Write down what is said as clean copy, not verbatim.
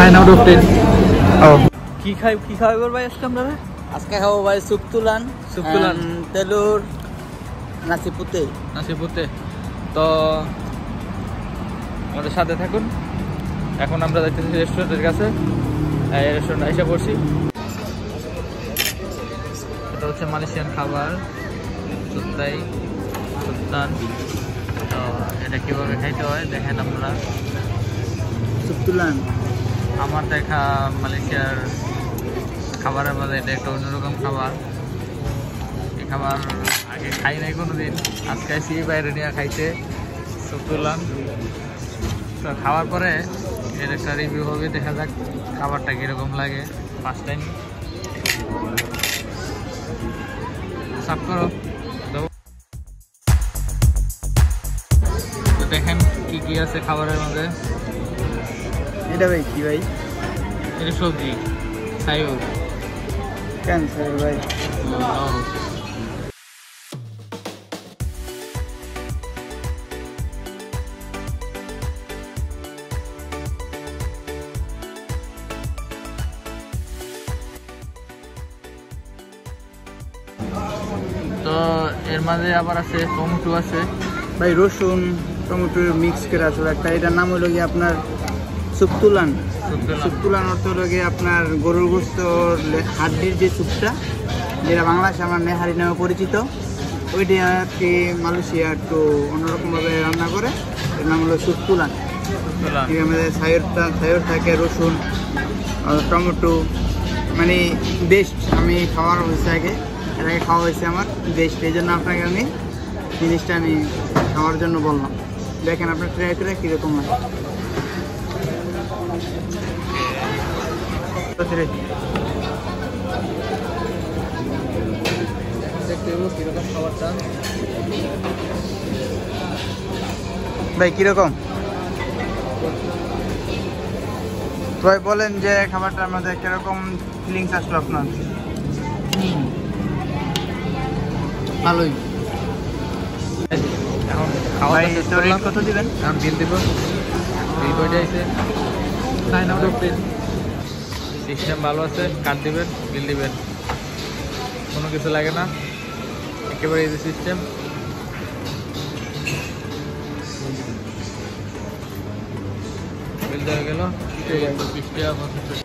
9 out of 10 ও কি খাইবো ভাই আজকে খাবো ভাই সুপতুলান তেলুর নাসিপুতে তো আমাদের সাথে থাকুন। এখন আমরা যাইতেছি রেস্টুরেন্টের কাছে। এই রেস্টুরেন্ট এসে পড়ছি। এটা হচ্ছে মালয়েশিয়ান খাবার সুলতান। তো এটা কিভাবে খাইতে হয় দেখেন আপনারা। সুপতুলান আমার দেখা মালয়েশিয়ার খাবারের মধ্যে এটা একটা অন্যরকম খাবার। এই খাবার আগে খাই নাই কোনোদিন, আজকে আইসি বাইরে নিয়ে খাইতে সুপতুলান। তো খাওয়ার পরে এর একটা রিভিউ হবে, দেখা যাক খাবারটা কীরকম লাগে। ফার্স্ট টাইম সার্ভ করো। তো দেখেন কি কি আছে খাবারের মধ্যে। এটা ভাই কি ভাই? এটা সবজি সাইউর। ক্যান্সার ভাই। তো এর মাঝে আবার আছে টমেটো আছে ভাই, রসুন টমেটো মিক্স করে আছে একটা। এটার নাম হলো গিয়ে আপনার সুপতুলান। সুপতুলান অর্থ হলো গিয়ে আপনার গরুর গোস্ত হাড্ডির যে স্যুপটা, যেটা বাংলাদেশে আমার নেহারি নামে পরিচিত, ওইটা আর কি মালয়েশিয়া একটু অন্যরকমভাবে রান্না করে। এর নাম হলো সুপতুলান। ঠিক আমাদের ছায়র থাকে, রসুন টমেটো, মানে বেস্ট। আমি খাওয়ার হয়েছে আগে, এর আগে খাওয়া হয়েছে আমার বেস্ট, এই জন্য আপনাকে আমি জিনিসটা আমি খাওয়ার জন্য বললাম। দেখেন আপনার ট্রাই করে কীরকম লাগে। ভাই কিরকম ভাই বলেন যে খাবারটার মধ্যে কিরকম ফিলিংস আসলো আপনার? ভালোই। এখন খাওয়া কত দিবেন? এখন বিল দিব। বিল কয়টা আছে? 9 out of 10। সিস্টেম ভালো আছে, কার্ড দিবেন, বিল দিবেন, কোনো কিছু লাগে না, একেবারে ইজি সিস্টেম। বিল দেওয়া গেল 20 টাকা।